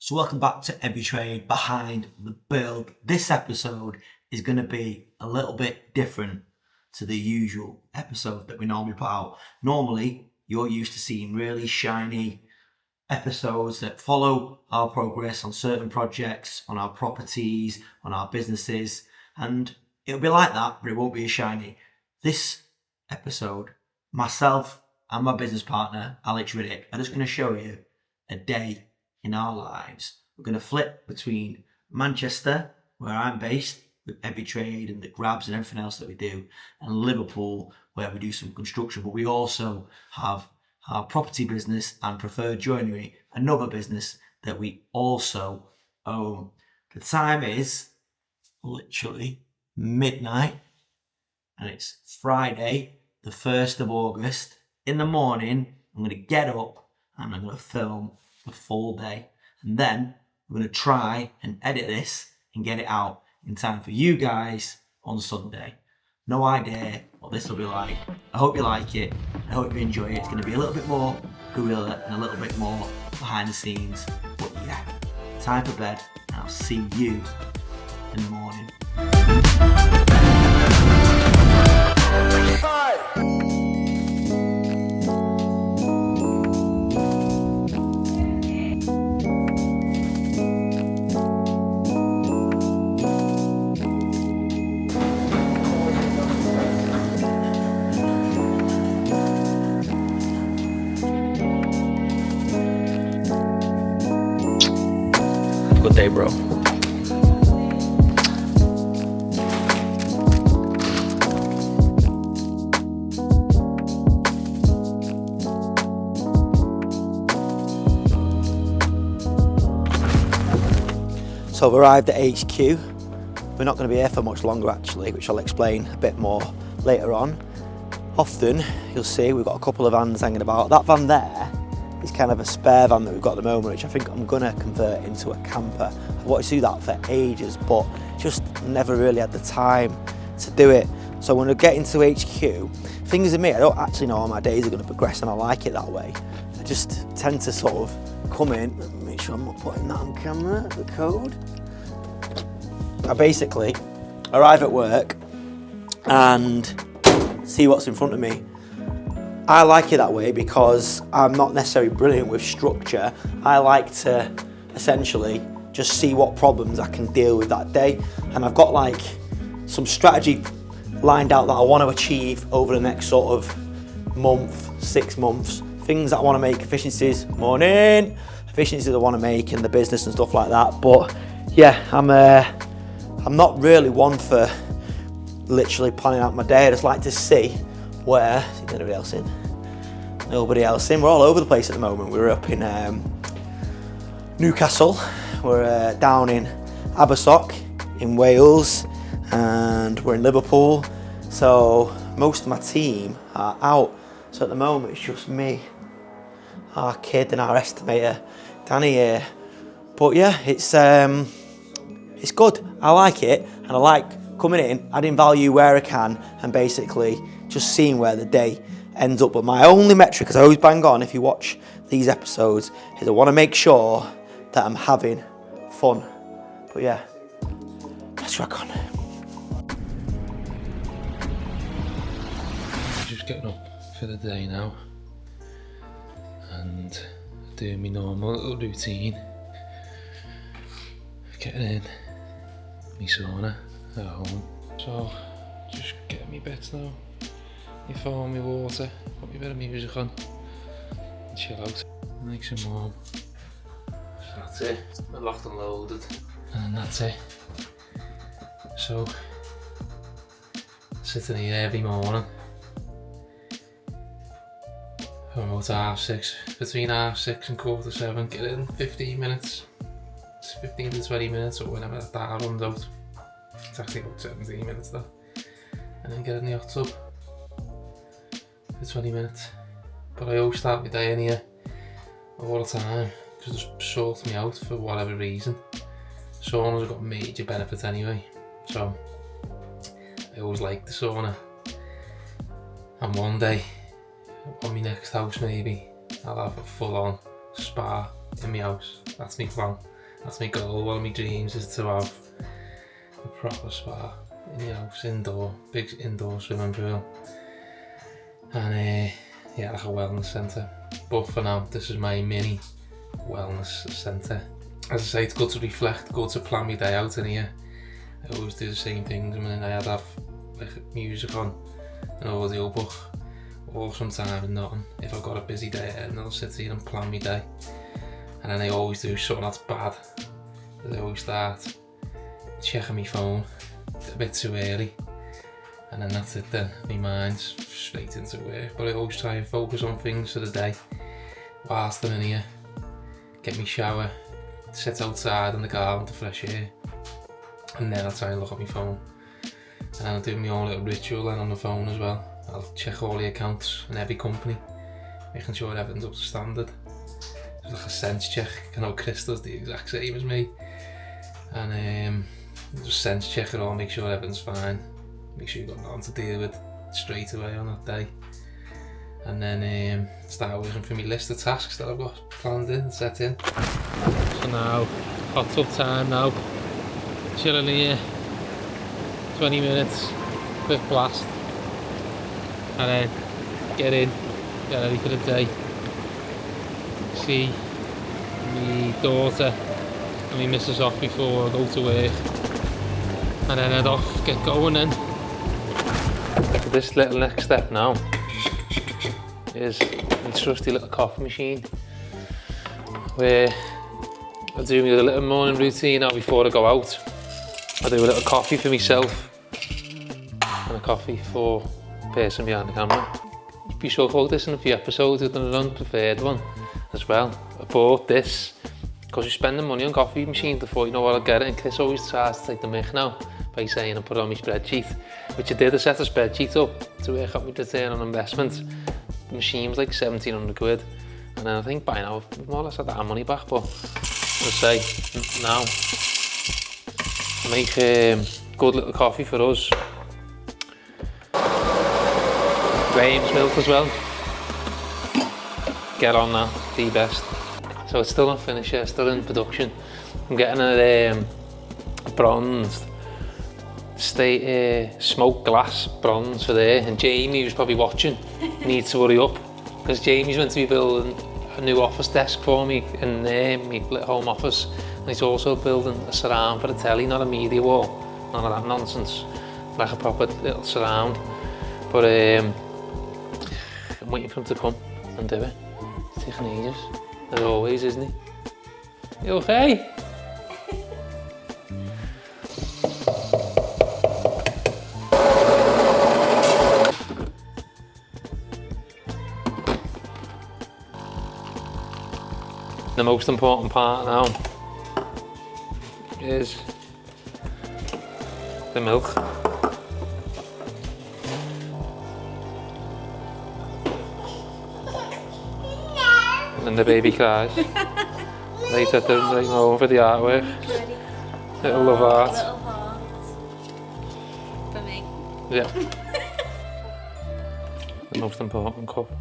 So welcome back to 𝗕𝗕𝗚𝗟𝗘 Behind the Build. This episode is going to be a little bit different to the usual episode that we normally put out. Normally, you're used to seeing really shiny episodes that follow our progress on certain projects, on our properties, on our businesses, and it'll be like that, but it won't be as shiny. This episode, myself and my business partner, Alex Riddick, are just going to show you a day in our lives. We're going to flip between Manchester, where I'm based, with 𝗕𝗕𝗚𝗟𝗘 and the grabs and everything else that we do, and Liverpool, where we do some construction, but we also have our property business and Preferred Joinery, another business that we also own. The time is literally midnight, and it's Friday, the 1st of August. In the morning, I'm going to get up and I'm going to film the full day. And then we're going to try and edit this and get it out in time for you guys on Sunday. No idea what this will be like. I hope you like it. I hope you enjoy it. It's going to be a little bit more guerrilla and a little bit more behind the scenes. But yeah, time for bed, and I'll see you in the morning. Good day, bro. So I've arrived at HQ. We're not going to be here for much longer actually, which I'll explain a bit more later on. Often you'll see we've got a couple of vans hanging about. That van there is kind of a spare van that we've got at the moment, which I think I'm going to convert into a camper. I've wanted to do that for ages, but just never really had the time to do it. So when we get into HQ, things with me, I don't actually know how my days are going to progress, and I like it that way. I just tend to sort of come in, make sure I'm not putting that on camera, the code. I basically arrive at work and see what's in front of me. I like it that way because I'm not necessarily brilliant with structure. I like to essentially just see what problems I can deal with that day. And I've got like some strategy lined out that I want to achieve over the next sort of month, 6 months. Things that I want to make, efficiencies, efficiencies I want to make in the business and stuff like that. But yeah, I'm not really one for literally planning out my day. I just like to see where, is anybody else in? Nobody else in. We're all over the place at the moment. We're up in Newcastle. We're down in Abersoch in Wales, and we're in Liverpool. So most of my team are out. So at the moment it's just me, our kid and our estimator, Danny here. But yeah, it's good. I like it, and I like coming in, adding value where I can, and basically just seeing where the day ends up. But my only metric, as I always bang on if you watch these episodes, is I want to make sure that I'm having fun. But yeah, let's rock on. Just getting up for the day now and doing my normal little routine, getting in my sauna at home. So just getting me bits now, my phone, my water, put me a bit of music on and chill out, make some warm. So that's it, we're locked and loaded, and then that's it. So sitting here every morning from about 6:30, between 6:30 and 7:15, get in 15 minutes, 15 to 20 minutes, or whenever that runs out. It's actually about 17 minutes though. And then get in the hot tub for 20 minutes. But I always start my day in here all the time, because it just sorts me out for whatever reason. Saunas have got major benefits anyway, so I always like the sauna. And one day, on my next house maybe, I'll have a full-on spa in my house. That's my plan. That's my goal. One of my dreams is to have a proper spa in the house, big indoor swimming pool, and yeah, like a wellness centre. But for now, this is my mini wellness centre. As I say, it's good to reflect, good to plan my day out in here. I always do the same things. I mean, I'd have like music on, an audio book, or sometimes nothing. If I've got a busy day ahead, and I'll sit here and plan my day. And then I always do something that's bad. I always start checking my phone a bit too early. And then that's it then, my mind's straight into work. But I always try and focus on things for the day whilst I'm in here. Get me shower, sit outside in the garden to fresh air. And then I'll try and look at my phone. And I'll do my own little ritual then on the phone as well. I'll check all the accounts in every company, making sure everything's up to standard. It's like a sense check. I know Chris does the exact same as me. And just sense check it all, make sure everything's fine. Make sure you've got nothing to deal with straight away on that day. And then start working for my list of tasks that I've got planned in, set in. So now, hot tub time now. Chilling here, 20 minutes, quick blast. And then get in, get ready for the day. See my daughter and my missus off before I go to work. And then head off, get going then. This little next step now is my trusty little coffee machine, where I do my little morning routine now before I go out. I do a little coffee for myself and a coffee for the person behind the camera. We shall hold this in a few episodes with an unpreferred one as well. I bought this because you're spending money on coffee machines before you know what I'll get it, and Chris always tries to take the mick now by saying I put it on my spreadsheet, which I did. I set a spreadsheet up to work out my return on investment. The machine was like 1700 quid, and then I think by now I've more or less had that money back, but I'll say now make good little coffee for us. Graham's milk as well. Get on that, the best. So it's still not finished yet, still in production. I'm getting a bronzed smoked glass bronze for there, and Jamie, who's probably watching, needs to hurry up because Jamie's meant to be building a new office desk for me in there, my little home office, and he's also building a surround for the telly, not a media wall, none of that nonsense, like a proper little surround. But I'm waiting for him to come and do it. It's taking ages, as always, isn't he? You okay? The most important part now is the milk. And the baby cries. Later to bring home for the artwork. Little love art. Little heart. For me. Yeah. The most important cup.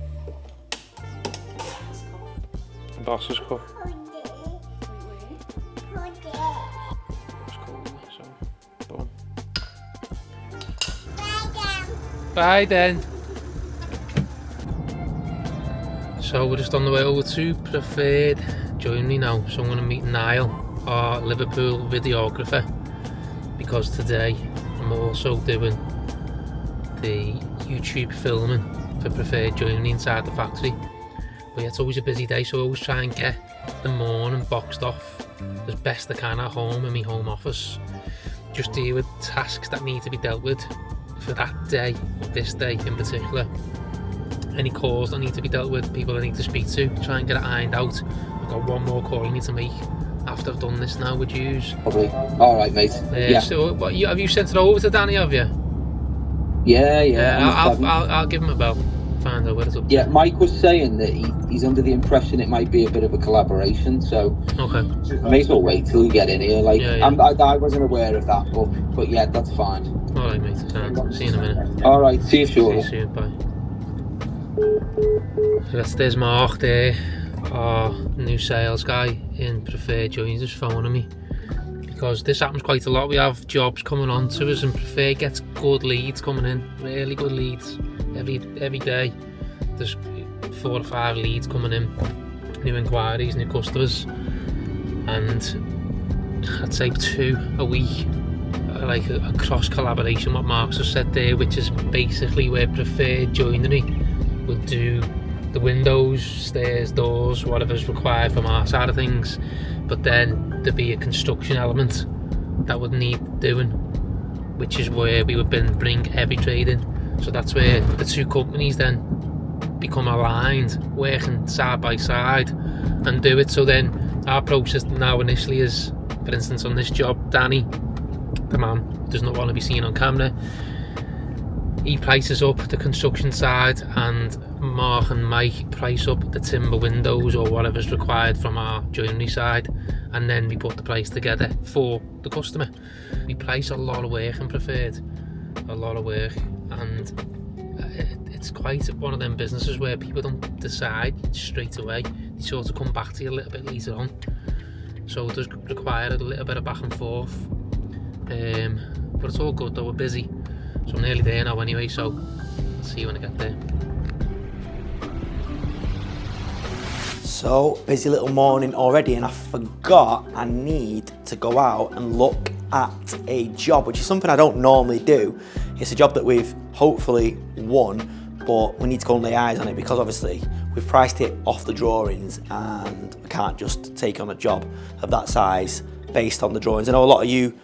The boss's cup. Bye then. So we're just on the way over to Preferred. Join me now. So I'm going to meet Niall, our Liverpool videographer, because today I'm also doing the YouTube filming for Preferred. Joining me inside the factory. But yeah, it's always a busy day, so I always try and get the morning boxed off as best I can at home in my home office. Just deal with tasks that need to be dealt with for that day, this day in particular. Any calls that need to be dealt with, people I need to speak to, try and get it ironed out. I've got one more call I need to make after I've done this now with yous. Probably. All right, mate. Yeah. So, have you sent it over to Danny, have you? Yeah. I'll give him a bell. Find out where it's up to. Yeah, Mike was saying that he's under the impression it might be a bit of a collaboration, so okay. I may as well wait till we get in here. Like, yeah. I wasn't aware of that, but yeah, that's fine. All right, mate. See you in a minute. All right, see you shortly. See you soon. Bye. So there's Mark there, our new sales guy in Preferred Joins is phoning me, because this happens quite a lot. We have jobs coming on to us and Preferred gets good leads coming in, really good leads every day. There's 4 or 5 leads coming in, new inquiries, new customers, and I'd say 2 a week, like a cross collaboration, what Mark's just said there, which is basically where Preferred Joinery would do the windows, stairs, doors, whatever's required from our side of things, but then there'd be a construction element that would need doing, which is where we would bring every trade in. So that's where the 2 companies then become aligned, working side by side and do it. So then our process now initially is, for instance on this job, Danny, the man who does not want to be seen on camera, he prices up the construction side, and Mark and Mike price up the timber windows or whatever's required from our joinery side, and then we put the price together for the customer. We price a lot of work in Preferred, a lot of work, and it's quite one of them businesses where people don't decide straight away. They sort of come back to you a little bit later on, so it does require a little bit of back and forth, but it's all good though. We're busy, so I'm nearly there now anyway, so I'll see you when I get there. So, busy little morning already, and I forgot I need to go out and look at a job, which is something I don't normally do. It's a job that we've hopefully won, but we need to go and lay eyes on it, because obviously we've priced it off the drawings and we can't just take on a job of that size based on the drawings. I know a lot of you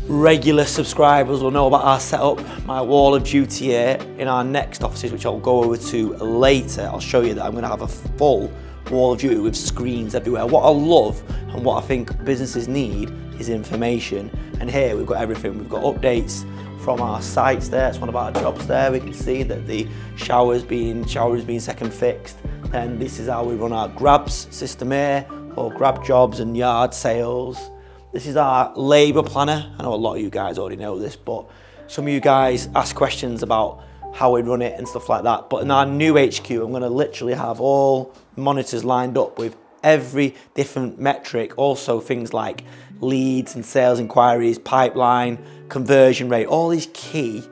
regular subscribers will know about our setup, my wall of duty here in our next offices, which I'll go over to later. I'll show you that I'm going to have a full wall of duty with screens everywhere. What I love and what I think businesses need is information, and here we've got everything. We've got updates from our sites there. It's one of our jobs there. We can see that the shower's being second fixed. Then this is how we run our grabs system here, or grab jobs and yard sales. This is our labour planner. I know a lot of you guys already know this, but some of you guys ask questions about how we run it and stuff like that. But in our new HQ, I'm going to literally have all monitors lined up with every different metric. Also things like leads and sales inquiries, pipeline, conversion rate, all these key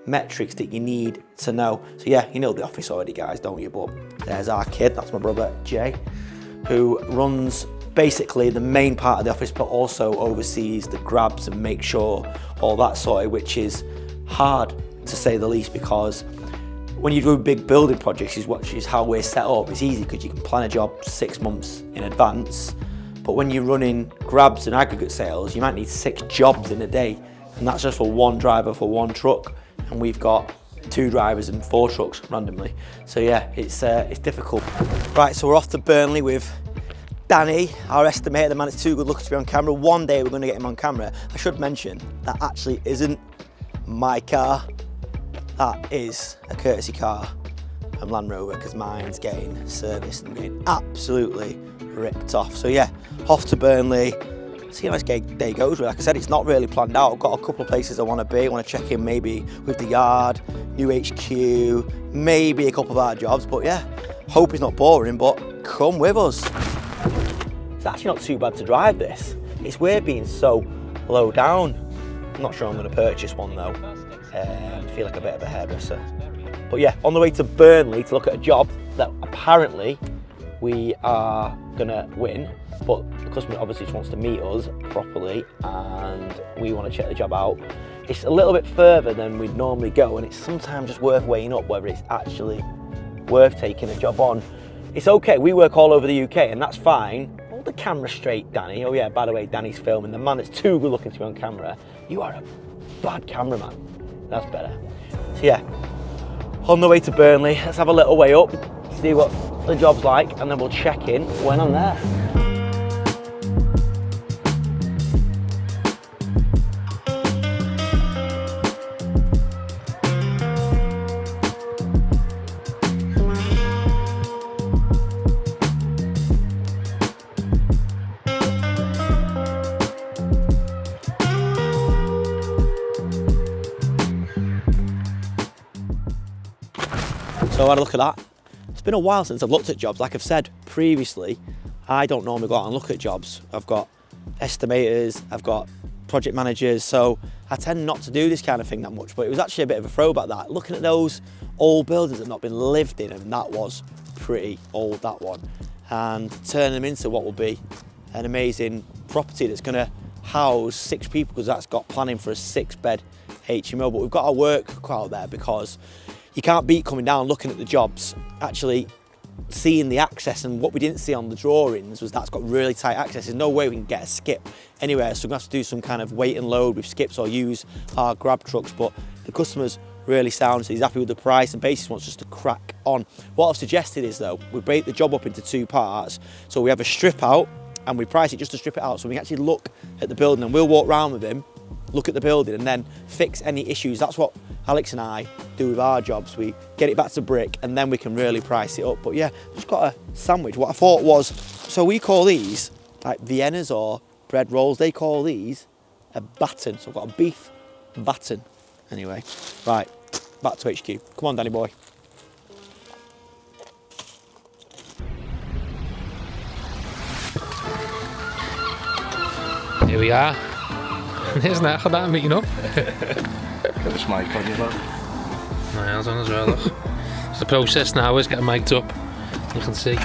metrics that you need to know. So yeah, you know the office already, guys, don't you? But there's our kid, that's my brother Jay, who runs basically the main part of the office, but also oversees the grabs and make sure all that sorted, which is hard to say the least, because when you do big building projects, which is how we're set up, it's easy because you can plan a job 6 months in advance. But when you're running grabs and aggregate sales, you might need 6 jobs in a day, and that's just for one driver for one truck, and we've got 2 drivers and 4 trucks randomly. So yeah, it's difficult. Right, so we're off to Burnley with Danny, our estimator, the man that's too good looking to be on camera. One day we're going to get him on camera. I should mention that actually isn't my car. That is a courtesy car from Land Rover, because mine's getting serviced and getting absolutely ripped off. So yeah, off to Burnley. See how this day goes. Like I said, it's not really planned out. I've got a couple of places I want to be. I want to check in maybe with the yard, new HQ, maybe a couple of our jobs. But yeah, hope it's not boring, but come with us. It's actually not too bad to drive this. It's weird being so low down. I'm not sure I'm going to purchase one though. I feel like a bit of a hairdresser. But yeah, on the way to Burnley to look at a job that apparently we are going to win, but the customer obviously just wants to meet us properly and we want to check the job out. It's a little bit further than we'd normally go, and it's sometimes just worth weighing up whether it's actually worth taking a job on. It's okay, we work all over the UK and that's fine. Hold the camera straight, Danny. Oh yeah, by the way, Danny's filming. The man that's too good looking to be on camera. You are a bad cameraman. That's better. So yeah, on the way to Burnley, let's have a little way up, see what the job's like, and then we'll check in when I'm there. So I had a look at that. been a while since I've looked at jobs. Like I've said previously, I don't normally go out and look at jobs. I've got estimators, I've got project managers, so I tend not to do this kind of thing that much, but it was actually a bit of a throwback that, looking at those old buildings that have not been lived in, and that was pretty old, that one, and turning them into what will be an amazing property that's going to house 6 people, because that's got planning for a 6-bed HMO. But we've got our work out there, because you can't beat coming down, looking at the jobs, actually seeing the access. And what we didn't see on the drawings was that's got really tight access. There's no way we can get a skip anywhere, so we're going to have to do some kind of weight and load with skips or use our grab trucks. But the customer's really sound, so he's happy with the price and basically wants us to crack on. What I've suggested is, though, we break the job up into 2 parts. So we have a strip out, and we price it just to strip it out, so we can actually look at the building, and we'll walk around with him, look at the building, and then fix any issues. That's what Alex and I do with our jobs. We get it back to brick, and then we can really price it up. But yeah, just got a sandwich. What I thought was, so we call these like Viennas or bread rolls. They call these a batten. So I've got a beef batten. Anyway, right, back to HQ. Come on, Danny boy. Here we are. Isn't that how that meeting up? Got a mic on you, lad. Miles on as well, look. So the process now is getting mic'd up. You can see.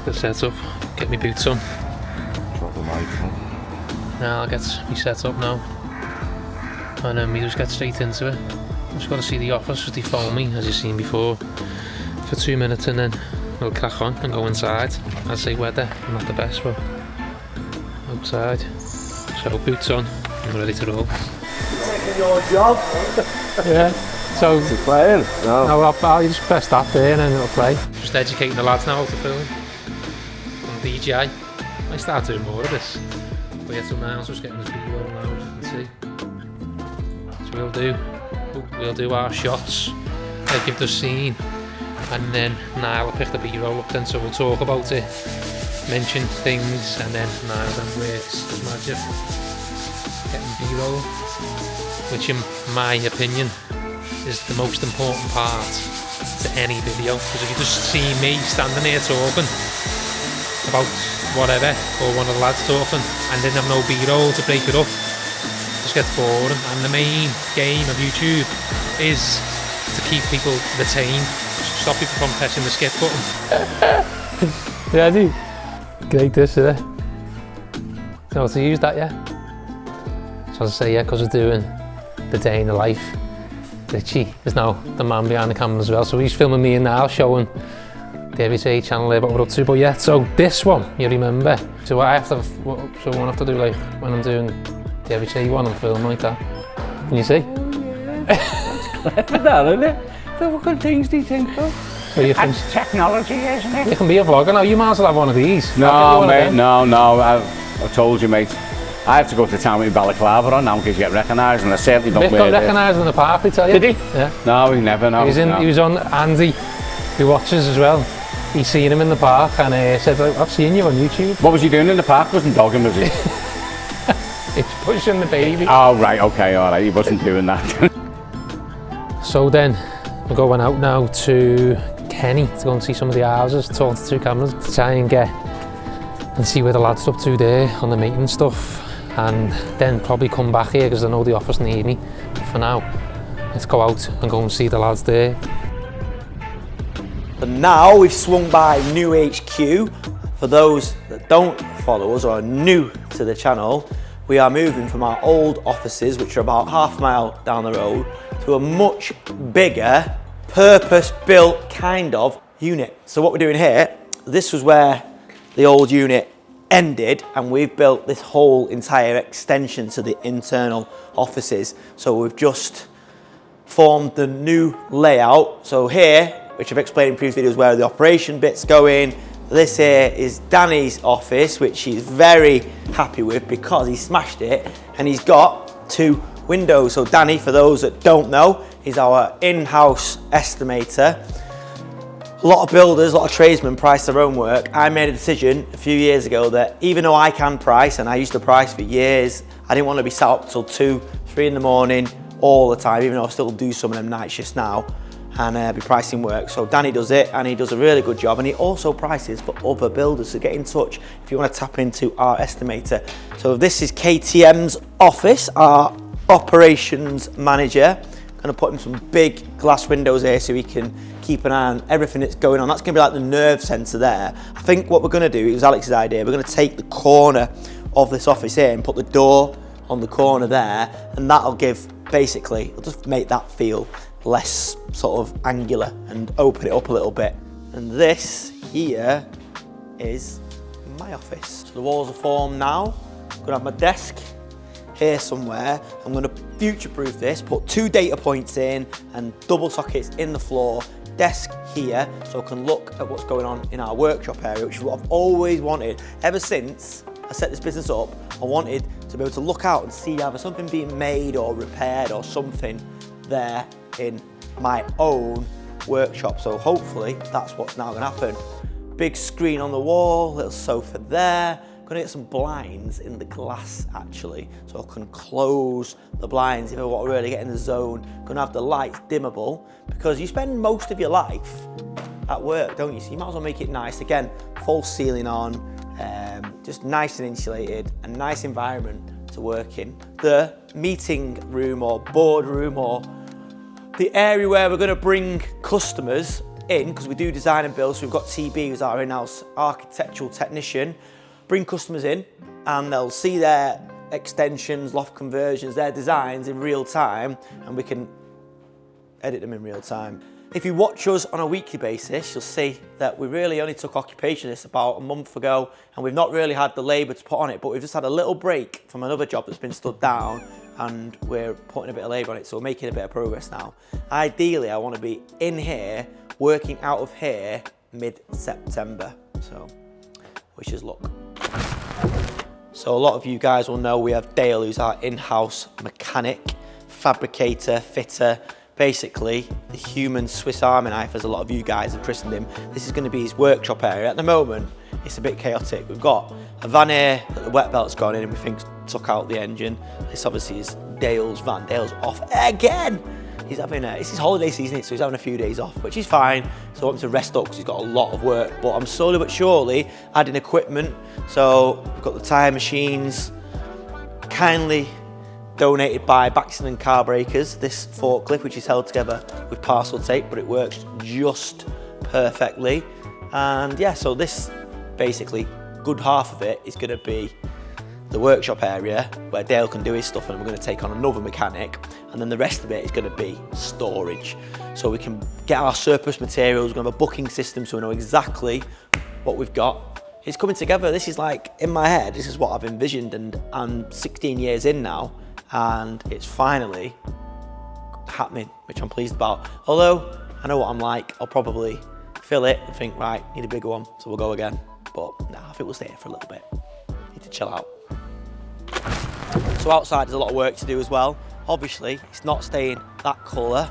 Get set up. Get me boots on. Drop the mic on. Now I'll get me set up now. And then we just get straight into it. Just got to see the office, because they phone me, as you've seen before, for 2 minutes, and then we'll crack on and go inside. I say weather, not the best, but outside. So boots on, and we're ready to roll. Taking your job. Yeah. So Is it playing? No. no, I'll just press that there and then it'll play. Just educating the lads now how to film. On DJI. I start doing more of this. But yeah, so Niall's just getting his B-roll now, as you can see. So we'll do our shots. They'll give the scene, and then Niall will pick the B-roll up then, so we'll talk about it, mention things, and then Niall then works his magic, getting B-roll, which in my opinion is the most important part to any video, because if you just see me standing here talking about whatever, or one of the lads talking, and then have no B-roll to break it up, it just gets boring. And the main game of YouTube is to keep people retained, stop people from pressing the skip button. Yeah, dude. Great this, isn't it? You know how to use that, yeah? So as I say, yeah, because we're doing the day in the life, Richie is now the man behind the camera as well, so he's filming me and Niall, showing the Everyday channel there what we're up to. But yeah, so this one, you remember, so I have to, so I have to do, like, when I'm doing the Everyday one, I'm filming like that. Can you see? Clever that, isn't it? So what kind of things do you think of? What do you think? That's technology, isn't it? You can be a vlogger now, you might as well have one of these. No, mate, no, I've told you, mate. I have to go to town with balaclava on now in case you get recognised, and I certainly don't Vic wear got recognised in the park, they tell you. Did he? Yeah. No, he never, no. He was on Andy, who watches as well. He seen him in the park and said, I've seen you on YouTube. What was he doing in the park? Wasn't dogging, was he? He's pushing the baby. Oh, right, okay, all right, he wasn't doing that. So then, we're going out now to Kenny to go and see some of the houses, talk to 2 cameras, to try and get and see where the lads are up to there on the maintenance stuff, and then probably come back here because I know the office need me. But for now, let's go out and go and see the lads there. And now we've swung by New HQ. For those that don't follow us or are new to the channel, we are moving from our old offices, which are about half a mile down the road, to a much bigger, purpose-built kind of unit. So what we're doing here, this was where the old unit ended, and we've built this whole entire extension to the internal offices. So we've just formed the new layout. So here, which I've explained in previous videos, where the operation bit's going. This here is Danny's office, which he's very happy with because he smashed it, and he's got 2 windows. So Danny, for those that don't know, is our in-house estimator. A lot of builders, a lot of tradesmen price their own work. I made a decision a few years ago that even though I can price, and I used to price for years, I didn't want to be sat up till 2, 3 in the morning all the time, even though I still do some of them night shifts now. and be pricing work. So Danny does it, and he does a really good job, and he also prices for other builders. So get in touch if you want to tap into our estimator. So this is KTM's office, our operations manager. Going to put him some big glass windows here so he can keep an eye on everything that's going on. That's going to be like the nerve centre there. I think what we're going to do, it was Alex's idea, we're going to take the corner of this office here and put the door on the corner there, and that'll give, basically, it'll just make that feel less sort of angular and open it up a little bit. And this here is my office. So the walls are formed now. I'm going to have my desk here somewhere. I'm going to future-proof this, put 2 data points in and double sockets in the floor, desk here, so I can look at what's going on in our workshop area, which is what I've always wanted. Ever since I set this business up, I wanted to be able to look out and see either something being made or repaired or something there in my own workshop. So hopefully that's what's now going to happen. Big screen on the wall, little sofa there. I'm going to get some blinds in the glass actually, so I can close the blinds if I want to really get in the zone. I'm going to have the lights dimmable, because you spend most of your life at work, don't you? So you might as well make it nice. Again, false ceiling on, just nice and insulated, a nice environment to work in. The meeting room or boardroom or the area where we're going to bring customers in, because we do design and build, so we've got TB, who's our in-house architectural technician, bring customers in and they'll see their extensions, loft conversions, their designs in real time, and we can edit them in real time. If you watch us on a weekly basis, you'll see that we really only took occupationists about a month ago, and we've not really had the labour to put on it, but we've just had a little break from another job that's been stood down, and we're putting a bit of labour on it, so we're making a bit of progress now. Ideally, I want to be in here, working out of here mid-September, so wish us luck. So a lot of you guys will know we have Dale, who's our in-house mechanic, fabricator, fitter, basically the human Swiss Army knife, as a lot of you guys have christened him. This is going to be his workshop area. At the moment, it's a bit chaotic. We've got a van here that the wet belt's gone in and we think took out the engine. This obviously is Dale's van. Dale's off again. He's having it's his holiday season, so he's having a few days off, which is fine. So I want him to rest up because he's got a lot of work. But I'm slowly but surely adding equipment. So we've got the tyre machines, kindly donated by Baxton and Car Breakers, this forklift, which is held together with parcel tape, but it works just perfectly. And yeah, so this basically, good half of it is going to be the workshop area where Dale can do his stuff, and we're going to take on another mechanic, and then the rest of it is going to be storage, so we can get our surplus materials. We're going to have a booking system so we know exactly what we've got. It's coming together. This is like, in my head, this is what I've envisioned, and I'm 16 years in now, and it's finally happening, which I'm pleased about. Although I know what I'm like, I'll probably fill it and think, right, need a bigger one, so we'll go again. But nah, I think we'll stay here for a little bit. Need to chill out. So outside there's a lot of work to do as well. Obviously, it's not staying that colour.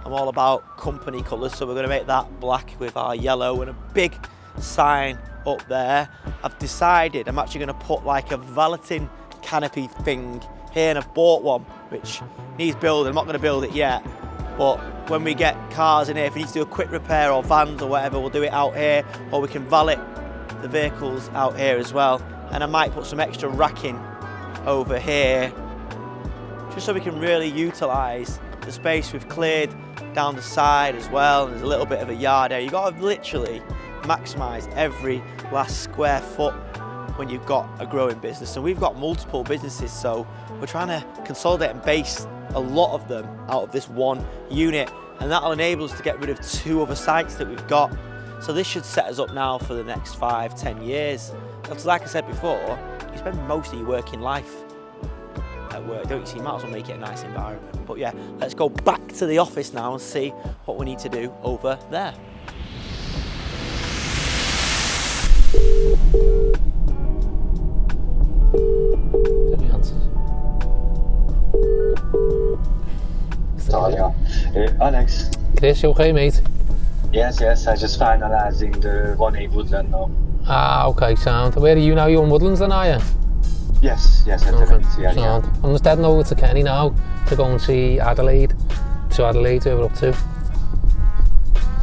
I'm all about company colours, so we're going to make that black with our yellow and a big sign up there. I've decided I'm actually going to put like a valeting canopy thing here, and I've bought one which needs building. I'm not going to build it yet, but when we get cars in here, if we need to do a quick repair or vans or whatever, we'll do it out here, or we can valet the vehicles out here as well. And I might put some extra racking over here, just so we can really utilise the space we've cleared down the side as well. And there's a little bit of a yard there. You've got to literally maximise every last square foot when you've got a growing business. And we've got multiple businesses, so we're trying to consolidate and base a lot of them out of this one unit, and that'll enable us to get rid of 2 other sites that we've got. So this should set us up now for the next 5-10 years. Because like I said before, you spend most of your working life at work, don't you? So you might as well make it a nice environment. But yeah, let's go back to the office now and see what we need to do over there. Alex. Chris, you okay, mate? Yes, I just finalising the 1A Woodland now. Ah, okay, sound. Where are you now? You're in Woodlands then, are you? Yes, at Tenant, yeah. Sound. I'm just heading over to Kenny now to go and see Adelaide. To Adelaide, where we're up to.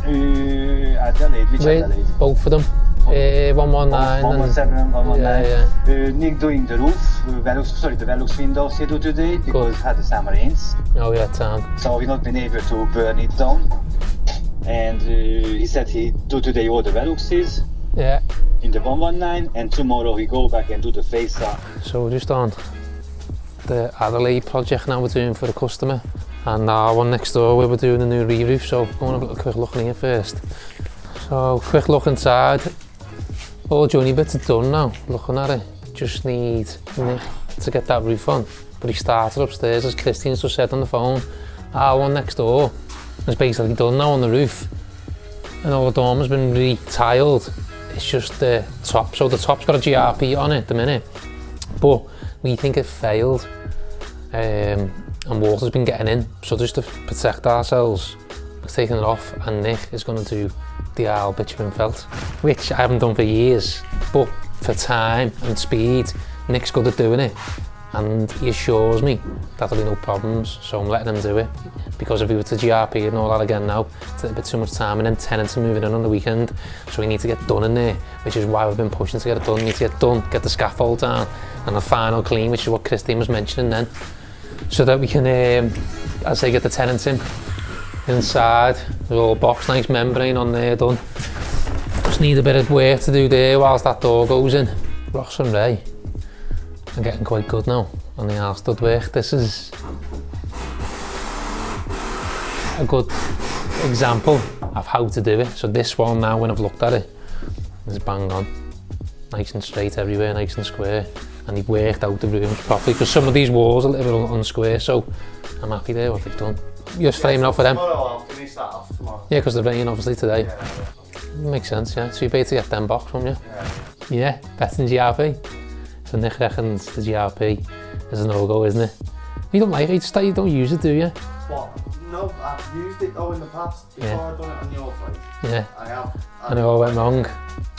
Adelaide, which Wait, Adelaide? both of them. 119 117, 119. Yeah. Nick doing the roof, the Velux windows he do today because it had some rains. Oh yeah, Tom. So he's not been able to burn it down. And he said he do today all the Veluxes Yeah. in the 119, and tomorrow he go back and do the facade. So we're just on the Adelaide project now we're doing for the customer. And our one next door where we're doing a new re-roof, so go and have a quick look in here first. So quick look inside. All journey bits are done now, looking at it. Just need Nick to get that roof on. But he started upstairs, as Christine's just said on the phone. Our one next door is basically done now on the roof. And all the dorm has been re-tiled. It's just the top. So the top's got a GRP on it at the minute. But we think it failed. And water's been getting in. So just to protect ourselves, we're taking it off, and Nick is going to do the 𝗕𝗨𝗘𝗟𝗗𝗃, which I haven't done for years, but for time and speed, Nick's good at doing it, and he assures me that there'll be no problems, so I'm letting him do it, because if we were to GRP and all that again now, it's a bit too much time, and then tenants are moving in on the weekend, so we need to get done in there, which is why we've been pushing to get it done. We need to get done, get the scaffold down, and the final clean, which is what Christine was mentioning then, so that we can, as I say, get the tenants in. Inside, the all box, nice membrane on there done. Just need a bit of work to do there whilst that door goes in. Ross and Ray are getting quite good now on the house stud work. This is a good example of how to do it. So this one now, when I've looked at it, is bang on. Nice and straight everywhere, nice and square. And they've worked out the rooms properly, because some of these walls are a little bit unsquare, so I'm happy there what they've done. You're just framing out for them? Tomorrow, I'll finish that off tomorrow. Yeah, because they're raining obviously today. Yeah. Makes sense, yeah. So you better get them box from you. Yeah, better than GRP. So Nick reckons the GRP is a no-go, isn't it? You don't like it, you don't use it, do you? What? No, I've used it though in the past, before I've done it on your place. Yeah. I have. I know I went wrong.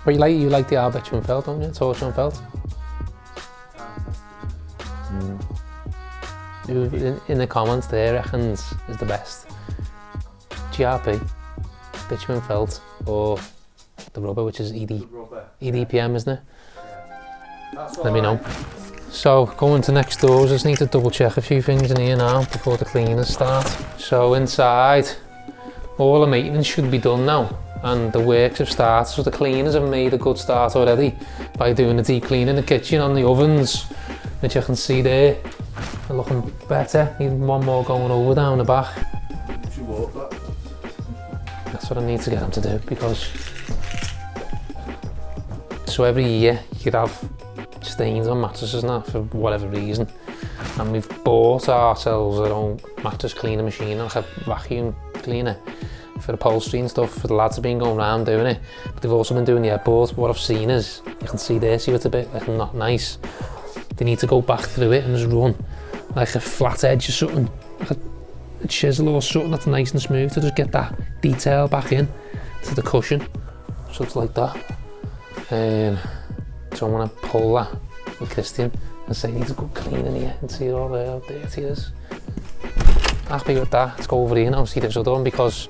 But you like the 𝗕𝗨𝗘𝗃𝗟𝗃, don't you? Torch unfelt. Who in the comments there reckons is the best? GRP, bitumen felt, or the rubber, which is EDPM, isn't it? That's Let me know. So going to next doors, just need to double check a few things in here now before the cleaners start. So inside, all the maintenance should be done now, and the works have started. So the cleaners have made a good start already by doing the deep clean in the kitchen on the ovens, which you can see there. They're looking better. Need one more going over down the back. That's what I need to get them to do, because so every year you could have stains on mattresses and that for whatever reason, and we've bought ourselves our own mattress cleaner machine, like a vacuum cleaner for upholstery and stuff. For the lads have been going around doing it, but they've also been doing the headboards. What I've seen is, you can see there, see it's a bit like not nice. They need to go back through it and just run like a flat edge or something, like a chisel or something that's nice and smooth, to just get that detail back in to the cushion. So it's like that. So I'm going to pull that with Christian and say, needs a good clean in here and see all how dirty it is. Happy with that. Let's go over here now and see this other one, because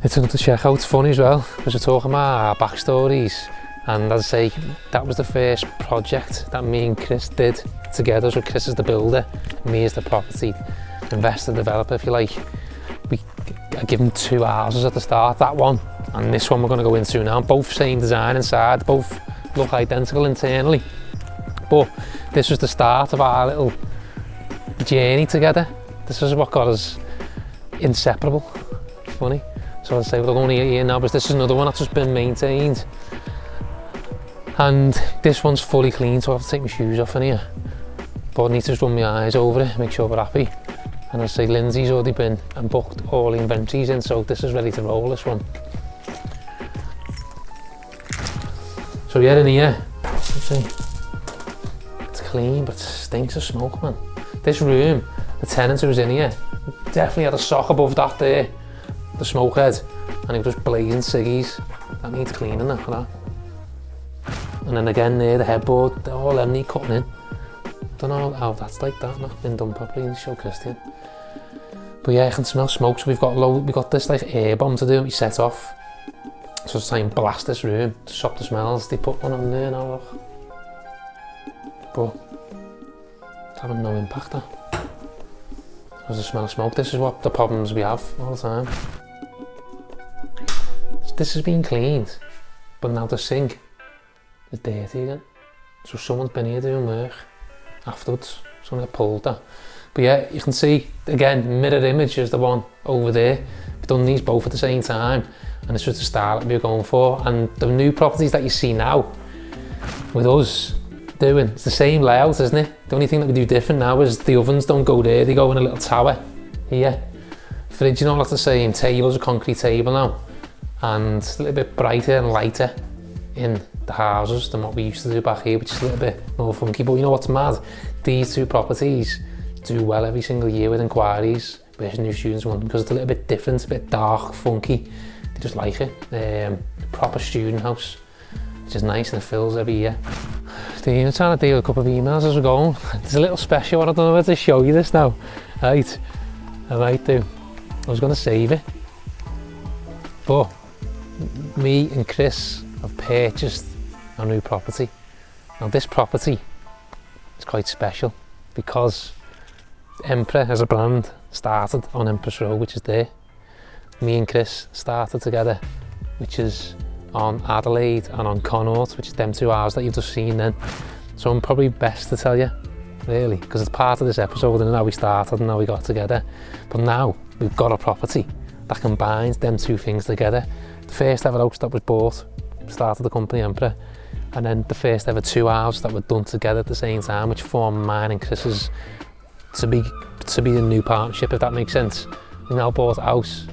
it's another check out. It's funny as well, because we're talking about our backstories. And as I say, that was the first project that me and Chris did together. So Chris is the builder, me is the property investor, developer, if you like. I give him 2 houses at the start, that one and this one we're going to go into now. Both same design inside, both look identical internally. But this was the start of our little journey together. This is what got us inseparable. Funny. So I'd say we're going here now, but this is another one that's just been maintained. And this one's fully clean, so I have to take my shoes off in here. But I need to just run my eyes over it, make sure we're happy. And as I say, Lindsay's already been and booked all the inventories in, so this is ready to roll, this one. So yeah, in here, let's see. It's clean, but it stinks of smoke, man. This room, the tenant who was in here, definitely had a sock above that there, the smoke head, and he was just blazing ciggies. That needs cleaning, that, for that. And then again there, the headboard, all them need cutting in. Don't know how that's like that, not been done properly in the show, Christian. But yeah, I can smell smoke, so we've got this like air bomb to do, we set off. So let's try and blast this room to stop the smells. They put one on there now, look. But it's having no impact there. There's the smell of smoke. This is what the problems we have all the time. This has been cleaned, but now the sink is dirty again. So someone's been here doing work afterwards. Someone got pulled that. But yeah, you can see, again, mirror image is the one over there. We've done these both at the same time, and it's just the style that we're going for. And the new properties that you see now, with us doing, it's the same layout, isn't it? The only thing that we do different now is the ovens don't go there, they go in a little tower here. Fridge and all that's the same, table's a concrete table now. And it's a little bit brighter and lighter in the houses than what we used to do back here, which is a little bit more funky. But you know what's mad? These two properties do well every single year with inquiries, whereas new students want them because it's a little bit different, a bit dark, funky. They just like it. Proper student house, which is nice and it fills every year. I'm trying to deal with a couple of emails as we're going. There's a little special one, I don't know where to show you this now. Right, I might do. I was going to save it. But me and Chris have purchased a new property. Now this property is quite special because Emperor as a brand started on Empress Road, which is there. Me and Chris started together, which is on Adelaide and on Connaught, which is them two hours that you've just seen then. So I'm probably best to tell you, really, because it's part of this episode and how we started and how we got together. But now we've got a property that combines them two things together. The first ever house that was bought, started the company Emperor, and then the first ever 2 houses that were done together at the same time, which formed mine and Chris's to be a new partnership, if that makes sense. We now bought a house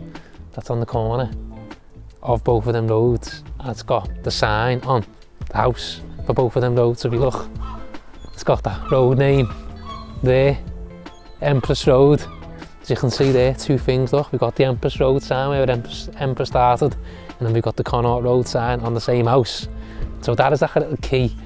that's on the corner of both of them roads, and it's got the sign on the house for both of them roads. So if you look, it's got that road name there, Empress Road. As you can see there, two things, look, we've got the Empress Road sign where Empress started, and then we've got the Connaught Road sign on the same house. So that is like a little key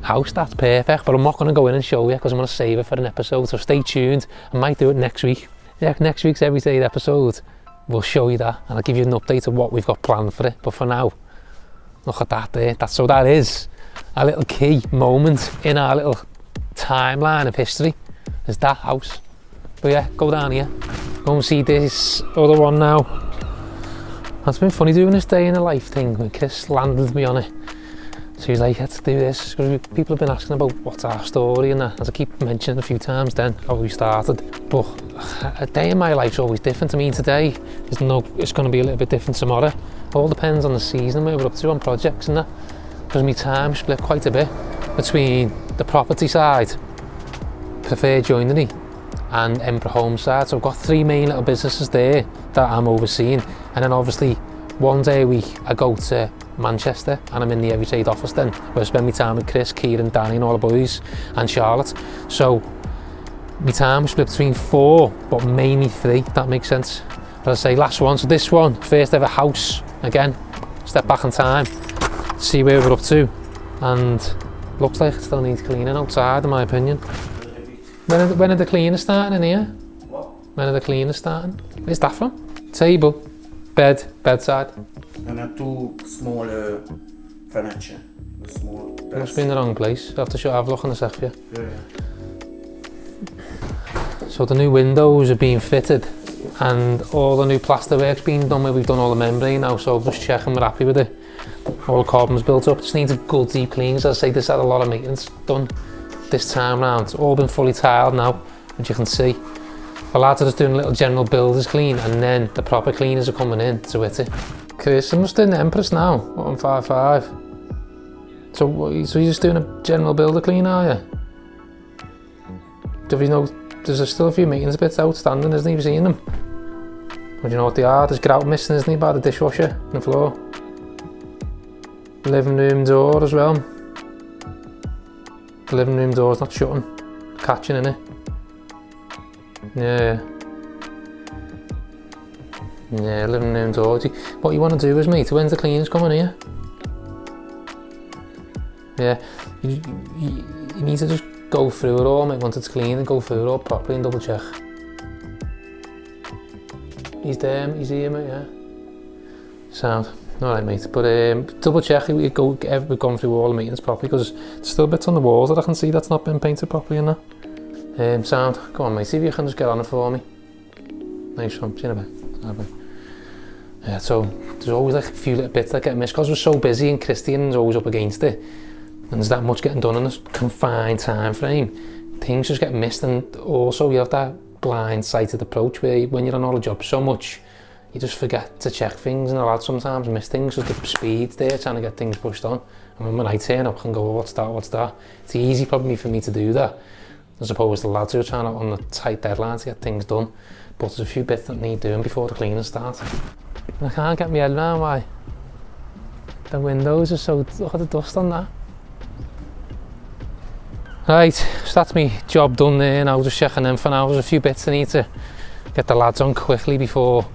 house, that's perfect, but I'm not going to go in and show you because I'm going to save it for an episode, so stay tuned. I might do it next week. Yeah, next week's Everyday episode, we'll show you that, and I'll give you an update of what we've got planned for it. But for now, look at that there. So that is a little key moment in our little timeline of history, is that house. But yeah, go down here, go and see this other one now. It's been funny doing this day in a life thing when Chris landed me on it. So he's like, let's do this, because people have been asking about what's our story and that, as I keep mentioning a few times then, how we started. But a day in my life's always different. I mean, today, it's going to be a little bit different tomorrow. It all depends on the season where we're up to on projects and that. Because my time split quite a bit between the property side, Preferred Joinery, and Emperor Home side. So I've got three main little businesses there that I'm overseeing. And then obviously, one day a week I go to Manchester and I'm in the Everyday office then, where I spend my time with Chris, Kieran, Danny and all the boys, and Charlotte. So my time is split between 4, but mainly 3, if that makes sense. But I say last one, so this one, first ever house, again, step back in time, see where we're up to, and looks like it still needs cleaning outside in my opinion. When are the cleaners starting in here? What? When are the cleaners starting? Where's that from? Table, bed, bedside. And then 2 smaller furniture. The small Must be in the wrong place. I'll have to have a look on the sec for you. Yeah. So the new windows are being fitted and all the new plasterwork's been done where we've done all the membrane now, so just checking we're happy with it. All the carbon's built up, just needs a good deep clean. As I say, this had a lot of maintenance done this time round. It's all been fully tiled now, which you can see. The lads are just doing a little general builders clean and then the proper cleaners are coming in to hit it. Chris, I'm just doing the Empress now, 155. So you're just doing a general builder clean, are you? Do you know, there's still a few maintenance bits outstanding, isn't he? Have you seen them? Well, do you know what they are? There's grout missing, isn't he, by the dishwasher on the floor? Living room door as well. The living room door's not shutting, catching in it. Yeah. Yeah, living room door. What you want to do is, mate, when's the cleaners coming here? Yeah, you need to just go through it all, mate, once it's clean, and go through it all properly and double check. He's there, he's here, mate, yeah. Sound. Alright, mate, but double check we've gone through all the meetings properly, because there's still bits on the walls that I can see that's not been painted properly in there. Sound. Come on, mate, see if you can just get on it for me. Nice one, see you in a bit. Yeah, so there's always like a few little bits that get missed, because we're so busy and Christian's always up against it, and there's that much getting done in this confined time frame. Things just get missed, and also you have that blind-sighted approach where when you're on all the jobs so much, you just forget to check things, and the lads sometimes miss things because the speed's there trying to get things pushed on. And when I turn up and go, oh, what's that? It's easy probably for me to do that, as opposed to the lads who are trying to on the tight deadline to get things done. But there's a few bits that need doing before the cleaning starts. And I can't get my head around why the windows are so, look at the dust on that. Right, so that's me job done there now, just checking in for now. There's a few bits I need to get the lads on quickly before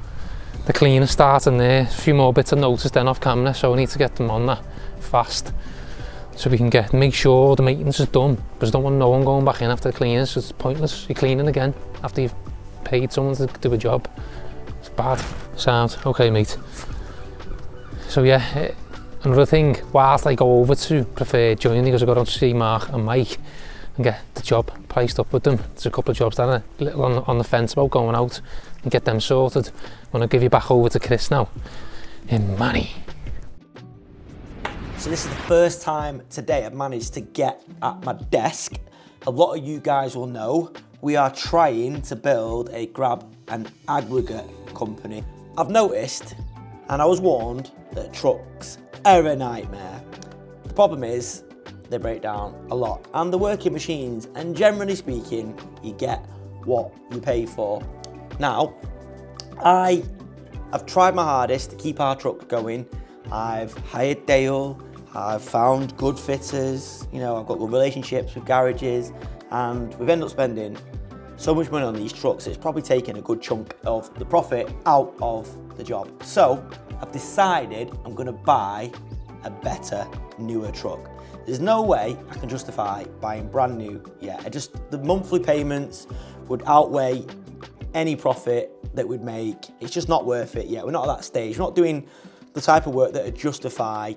the cleaning starting there. A few more bits of notice then off camera, so I need to get them on that fast so we can make sure the maintenance is done, because I don't want no one going back in after the cleaning, so it's pointless. You're cleaning again after you've paid someone to do a job. It's bad. Sound. Okay, mate. So yeah, another thing, whilst I go over to preferred joining, because I've got to see Mark and Mike and get the job priced up with them. There's a couple of jobs that are a little on the fence about going out and get them sorted. I'm going to give you back over to Chris now in money. So this is the first time today I've managed to get at my desk. A lot of you guys will know we are trying to build a grab and aggregate company. I've noticed, and I was warned, that trucks are a nightmare. The problem is they break down a lot, and the working machines, and generally speaking, you get what you pay for. Now, I've tried my hardest to keep our truck going. I've hired Dale, I've found good fitters, you know, I've got good relationships with garages, and we've ended up spending so much money on these trucks, it's probably taken a good chunk of the profit out of the job. So I've decided I'm gonna buy a better, newer truck. There's no way I can justify buying brand new yet. The monthly payments would outweigh any profit that we'd make. It's just not worth it yet. We're not at that stage. We're not doing the type of work that would justify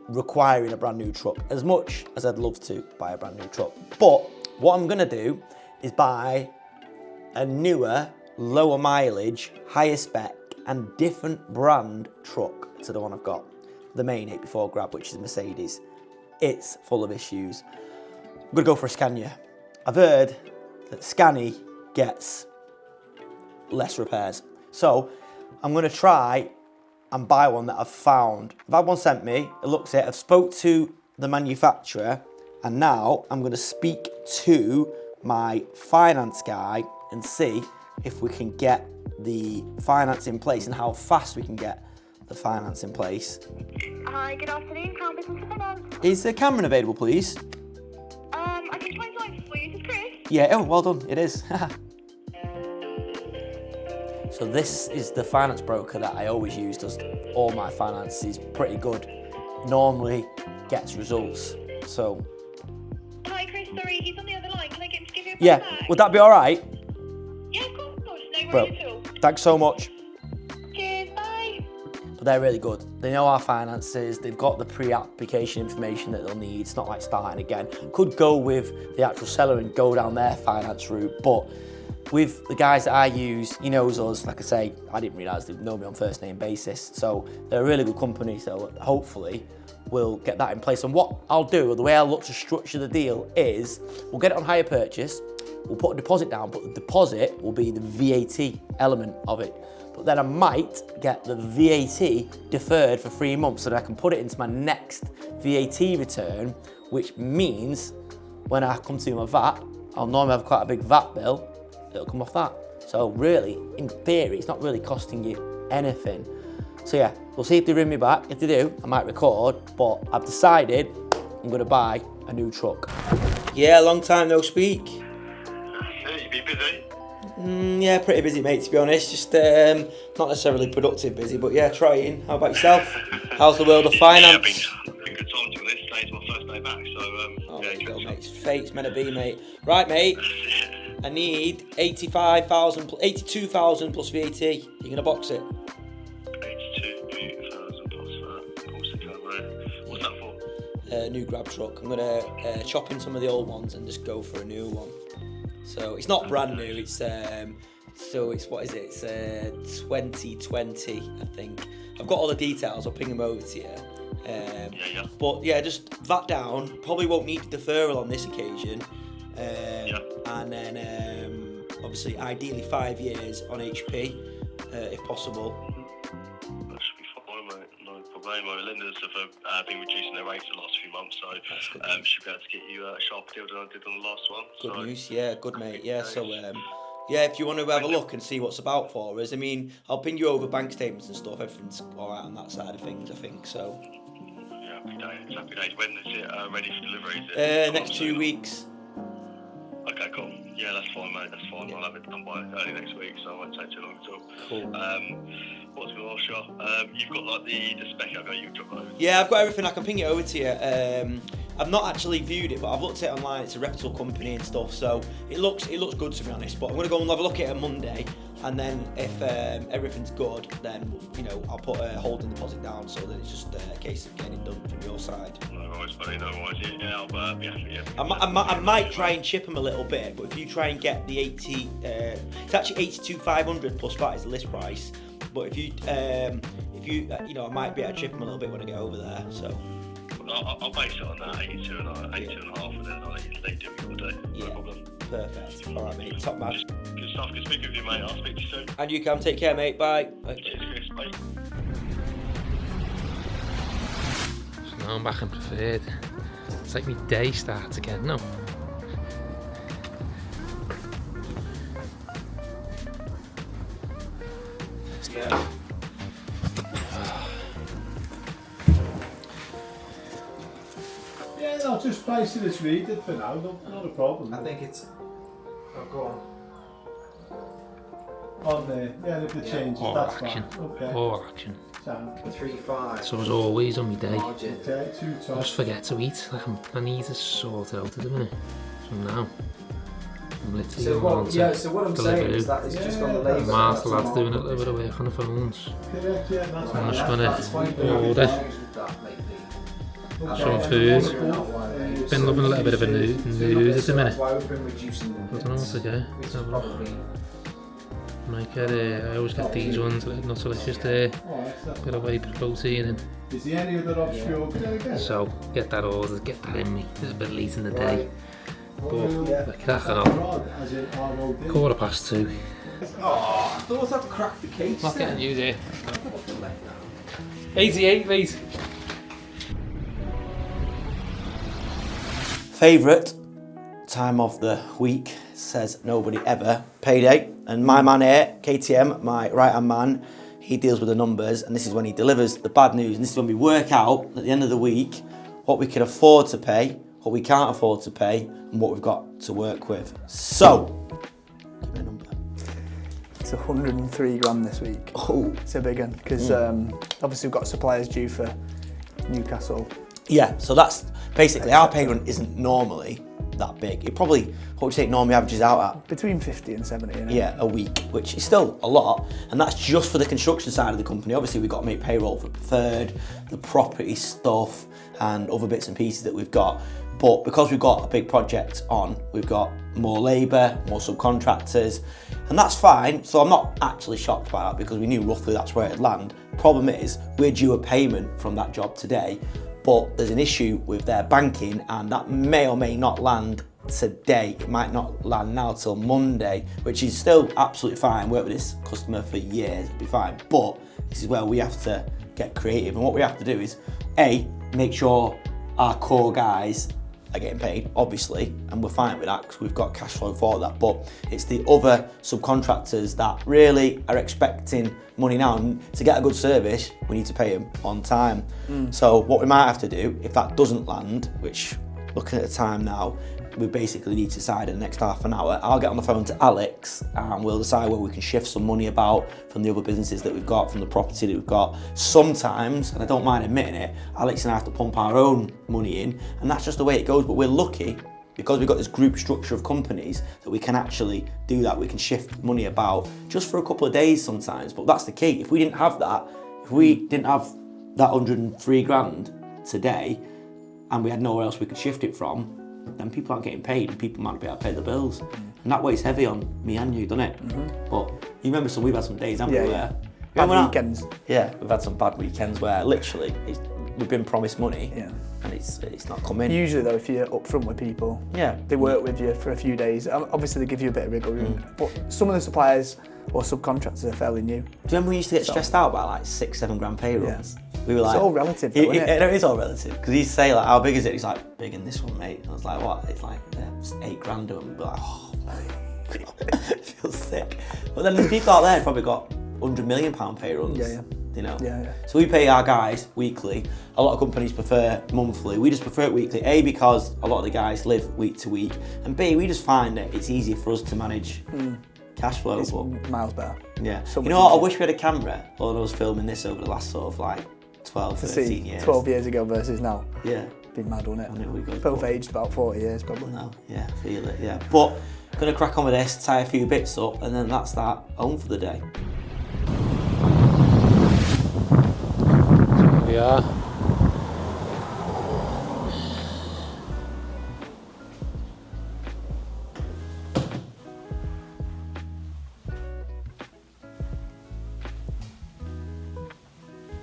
requiring a brand new truck, as much as I'd love to buy a brand new truck. But what I'm gonna do is buy a newer, lower mileage, higher spec, and different brand truck to the one I've got. The main 8x4 Grab, which is Mercedes. It's full of issues. I'm gonna go for a Scania. I've heard that Scania gets less repairs. So I'm gonna try and buy one that I've found. I've had one sent me, it looks it, I've spoke to the manufacturer, and now I'm gonna speak to my finance guy and see if we can get the finance in place and how fast we can get the finance in place. Hi, good afternoon. Crown Business Finance. Is Cameron available, please? I can try and line for you. Is this Chris? Yeah, oh, well done, it is. So this is the finance broker that I always use, does all my finance. He's pretty good, normally gets results, so. Hi Chris, sorry, he's on the other line. Can I get him to give you a call Yeah, back? would that be all right? Yeah, of course, no Bro, worries at all. thanks so much. Cheers, bye. But they're really good. They know our finances, they've got the pre-application information that they'll need. It's not like starting again. Could go with the actual seller and go down their finance route, but with the guys that I use, he knows us. Like I say, I didn't realise they know me on first name basis. So they're a really good company, so hopefully we'll get that in place. And what I'll do, or the way I'll look to structure the deal is, we'll get it on hire purchase, we'll put a deposit down, but the deposit will be the VAT element of it. But then I might get the VAT deferred for 3 months so that I can put it into my next VAT return, which means when I come to my VAT, I'll normally have quite a big VAT bill, it'll come off that. So really, in theory, it's not really costing you anything. So yeah, we'll see if they ring me back. If they do, I might record, but I've decided I'm gonna buy a new truck. Yeah, long time no speak. Yeah, you been busy? Yeah, pretty busy, mate, to be honest. Just not necessarily productive busy, but yeah, trying. How about yourself? How's the world of finance? Yeah, been good time to this. Today's my first day back, so Oh, yeah, there you go, good mate. It's fate's meant to be, mate. Right, mate. I need 82,000 plus VAT. You gonna box it? 82,000 plus that. Of course it can, mate. What's that for? New grab truck. I'm gonna chop in some of the old ones and just go for a new one. So it's not brand new. It's what is it? It's 2020, I think. I've got all the details. I'll ping them over to you. But yeah, just that down. Probably won't need deferral on this occasion. And then obviously, ideally 5 years on HP, if possible. That should be fine, mate. No problemo. Lenders have been reducing their rates the last few months, so should be able to get you a sharper deal than I did on the last one. Good news, yeah, good mate, yeah. So yeah, if you want to have a look and see what's about for us, I mean, I'll ping you over bank statements and stuff. Everything's all right on that side of things, I think. So. Yeah, happy days, happy days. When is it ready for delivery? Is it next 2 weeks. Okay, cool. Yeah, that's fine, mate. That's fine. Yeah. I'll have it done by early next week, so it won't take too long at all. Cool. What's going on, Shaw? You've got like the spec I've got you drop over. Yeah, I've got everything. I can ping it over to you. I've not actually viewed it, but I've looked at it online. It's a reputable company and stuff, so it looks good to be honest. But I'm gonna go and have a look at it on Monday, and then if everything's good, then I'll put a holding deposit down, so that it's just a case of getting it done from your side. No worries, buddy. No worries. Yeah, I might try and chip them a little bit, but if you try and get the 80, it's actually 82,500 plus that is the list price. But if you I might be able to chip them a little bit when I get over there. So. I'll base it on that 82 and a half, and then I'll let you do it all day. Yeah. No problem. Perfect. All right, mate. Top man. Good stuff. Good speaking with you, mate. I'll speak to you soon. And you can take care, mate. Bye. Cheers, Chris. Bye. So now I'm back in preferred. It's like my day starts again now. Yeah. Yeah, I'll just basically just read it for now, not a problem. I think it's... Oh, go on. On there, yeah, if it changes, All that's action. fine. Okay. All action. Sound. 3-5. So as always on my day, Okay, 2 I top. just forget to eat. Like I need to sort it out at the minute. So now I'm literally So on what, to yeah, so what I'm saying is Deliveroo. that it's just on the Yeah, labour. And whilst the lad's doing a little bit of work on the phones, Correct, yeah, that's I'm just fine. gonna order some food. Been loving a little bit of a news at the minute. I don't know what to get. Let's have a look. Might get I always get these ones, not delicious there. Bit of whey protein in. Is there any other obscure again? So get that ordered, get that in me. It's a bit late in the day. But cracking on. 2:15. Oh, I thought I'd crack the case. Not getting you there. 88, mate. Favourite time of the week, says nobody ever, payday. And my man here, KTM, my right hand man, he deals with the numbers, and this is when he delivers the bad news, and this is when we work out at the end of the week what we can afford to pay, what we can't afford to pay, and what we've got to work with. So, give me a number. It's 103 grand this week. Oh, it's a big one, because obviously we've got suppliers due for Newcastle. Yeah, so that's basically our pay run isn't normally that big. It probably, what would you say it normally averages out at? Between 50 and 70, you know? Yeah, a week, which is still a lot, and that's just for the construction side of the company. Obviously, we've got to make payroll for preferred, the property stuff, and other bits and pieces that we've got. But because we've got a big project on, we've got more labour, more subcontractors, and that's fine. So I'm not actually shocked by that because we knew roughly that's where it'd land. Problem is, we're due a payment from that job today, but there's an issue with their banking, and that may or may not land today. It might not land now till Monday, which is still absolutely fine. Worked with this customer for years, it'll be fine. But this is where we have to get creative, and what we have to do is A, make sure our core guys are getting paid, obviously, and we're fine with that because we've got cash flow for that. But it's the other subcontractors that really are expecting money now, and to get a good service, we need to pay them on time. So what we might have to do, if that doesn't land, which looking at the time now, we basically need to decide in the next half an hour. I'll get on the phone to Alex and we'll decide where we can shift some money about from the other businesses that we've got, from the property that we've got. Sometimes, and I don't mind admitting it, Alex and I have to pump our own money in, and that's just the way it goes. But we're lucky because we've got this group structure of companies that we can actually do that. We can shift money about just for a couple of days sometimes, but that's the key. If we didn't have that, if we didn't have that 103 grand today and we had nowhere else we could shift it from, then people aren't getting paid and people might not be able to pay the bills. And that weighs heavy on me and you, doesn't it? But you remember we've had some days, haven't we, where... Bad weekends. Yeah, we've had some bad weekends where literally we've been promised money and it's not coming. Usually though, if you're upfront with people, they work with you for a few days. Obviously they give you a bit of wriggle room, but some of the suppliers or subcontractors are fairly new. Do you remember we used to get stressed out about like 6-7 grand payrolls? We were like, it's all relative though, isn't it? It is all relative, because he'd say like, how big is it? He's like, big in this one, mate. And I was like, what? It's like, it's 8 grand and we'd be like, oh, God, it feels sick. But then there's people out there who've probably got £100 million payrolls. You know? So we pay our guys weekly. A lot of companies prefer monthly. We just prefer it weekly. A, because a lot of the guys live week to week, and B, we just find that it's easier for us to manage cash flow. It's miles better. Yeah. So you know what? I wish we had a camera while I was filming this over the last sort of like 12, 13 years. 12 years ago versus now. Yeah. Been mad, wouldn't it? I know we both aged about 40 years probably. No, yeah, feel it, yeah. But gonna crack on with this, tie a few bits up, and then that's that, home for the day. Here we are.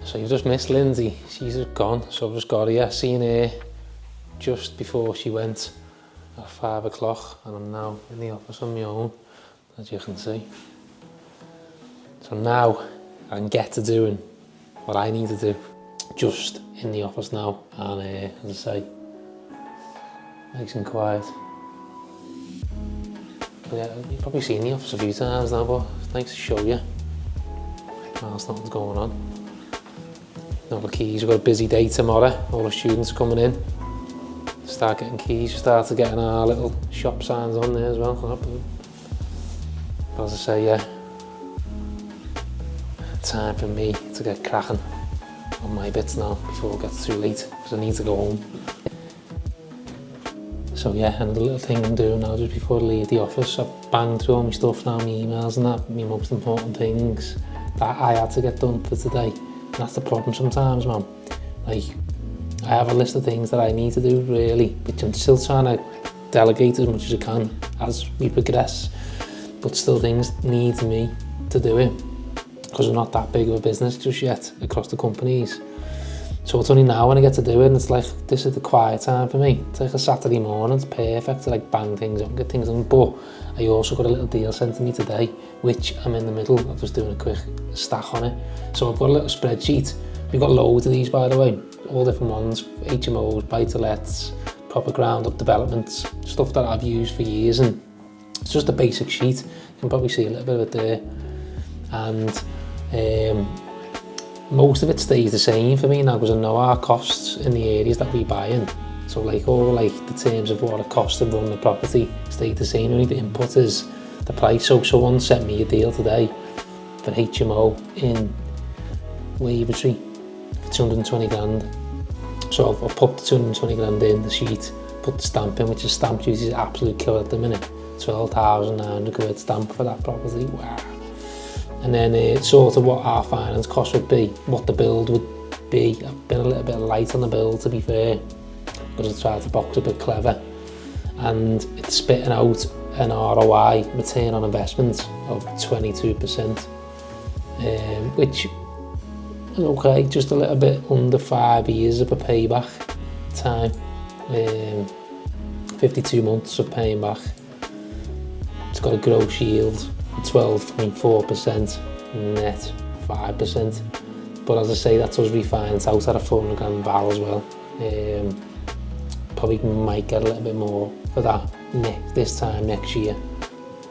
So you've just missed Lindsay, she's gone, so I've just got here, seen her just before she went at 5 o'clock, and I'm now in the office on my own, as you can see. So now I can get to doing what I need to do, just in the office now, and as I say, nice and quiet. Yeah, you've probably seen the office a few times now, but it's nice to show you whilst nothing's going on. Now the keys, we've got a busy day tomorrow, all the students are coming in. Start getting keys, start getting our little shop signs on there as well. But as I say, yeah, time for me to get cracking on my bits now before it gets too late, because I need to go home. So yeah, and the little thing I'm doing now just before I leave the office, I've banged through all my stuff now, my emails and that, my most important things that I had to get done for today. And that's the problem sometimes, man. Like, I have a list of things that I need to do, really, which I'm still trying to delegate as much as I can as we progress, but still things need me to do it, because we're not that big of a business just yet across the companies. So it's only now when I get to do it, and it's like, this is the quiet time for me. It's like a Saturday morning, it's perfect to like bang things up and get things done. But I also got a little deal sent to me today, which I'm in the middle of just doing a quick stack on it. So I've got a little spreadsheet. We've got loads of these, by the way, all different ones, HMOs, buy-to-lets, proper ground up developments, stuff that I've used for years, and it's just a basic sheet. You can probably see a little bit of it there. And most of it stays the same for me now, because I know our costs in the areas that we buy in. So like all like the terms of what it costs to run the property stay the same. Only the input is the price. So someone sent me a deal today for an HMO in Wavertree for 220 grand. So I've put the 220 grand in the sheet, put the stamp in, which is stamp duty is absolute killer at the minute. 12,900 quid stamp for that property. Wow. And then sort of what our finance cost would be, what the build would be. I've been a little bit light on the build, to be fair, because I tried to box a bit clever, and it's spitting out an ROI, return on investment, of 22%, which is okay, just a little bit under 5 years of a payback time, 52 months of paying back. It's got a gross yield 12.4%, net 5%, but as I say, that's us refinance out at a 400 grand val as well. Probably might get a little bit more for that this time next year,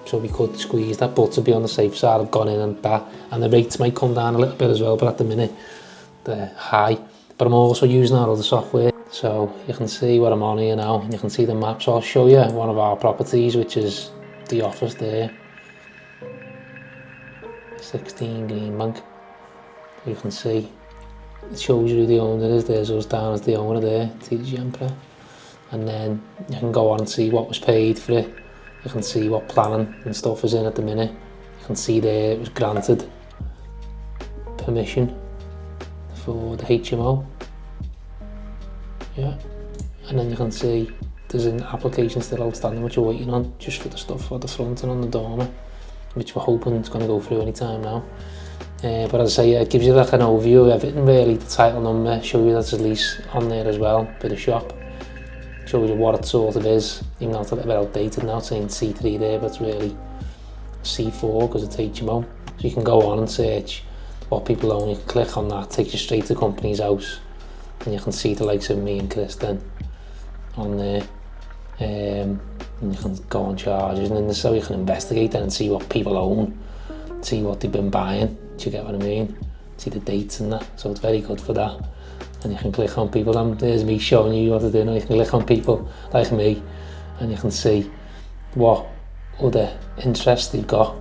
so we could squeeze that, but to be on the safe side, I've gone in and that, and the rates might come down a little bit as well, but at the minute they're high. But I'm also using our other software, so you can see what I'm on here now, and you can see the map. So I'll show you one of our properties, which is the office there, 16 Greenbank. You can see it shows you who the owner is. There's us down as the owner there, TG Emperor. and then you can go on and see what was paid for it. You can see what planning and stuff is in at the minute. You can see there it was granted permission for the HMO. Yeah, and then you can see there's an application still outstanding which we're waiting on, just for the stuff at the front and on the dormer, which we're hoping is going to go through any time now. But as I say, it gives you like an overview of everything really, the title number, show you that's at least on there as well, bit of shop, show you what it sort of is, even though it's a little bit outdated now, saying C3 there, but it's really C4 because it's HMO. So you can go on and search what people own, you can click on that, takes you straight to the company's house, and you can see the likes of me and Chris then on there. And you can go on charges, and then so you can investigate then and see what people own, see what they've been buying, do you get what I mean? See the dates and that, so it's very good for that. And you can click on people, and there's me showing you what to do now. You can click on people like me and you can see what other interests they've got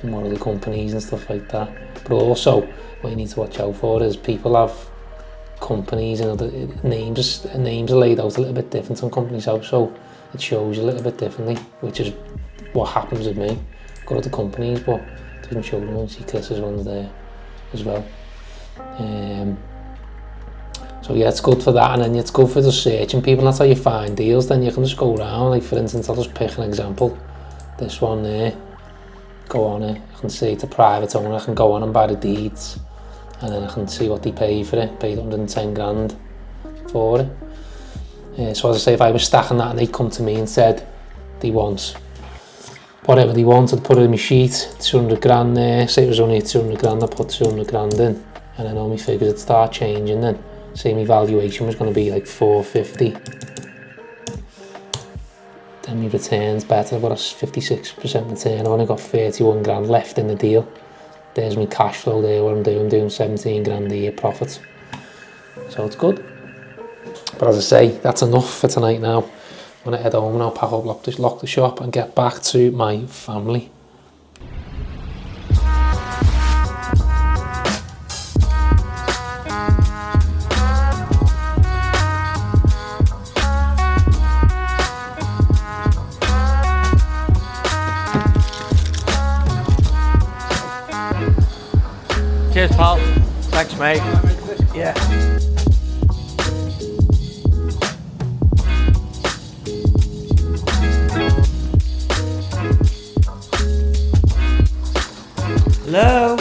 and what other companies and stuff like that. But also what you need to watch out for is people have companies and other names are laid out a little bit different on companies' house, so it shows you a little bit differently, which is what happens with me. Got other companies, but it doesn't show them. See Chris's one's there as well. So yeah, it's good for that, and then it's good for the searching people. That's how you find deals. Then you can just go around, like for instance, I'll just pick an example. This one there, go on it, I can see it's a private owner, I can go on and buy the deeds, and then I can see what they pay for it, paid 110 grand for it. So as I say, if I was stacking that and they'd come to me and said they want whatever they want, I'd put it in my sheet, 200 grand there, say it was only 200 grand, I'd put 200 grand in, and then all my figures would start changing then. Say my valuation was going to be like 450. Then my return's better, I've got a 56% return, I've only got 31 grand left in the deal. There's my cash flow there, what I'm doing 17 grand a year profit. So it's good. But as I say, that's enough for tonight now. I'm going to head home and I'll pack up, lock the shop and get back to my family. Cheers, pal. Thanks, mate. Yeah. Hello?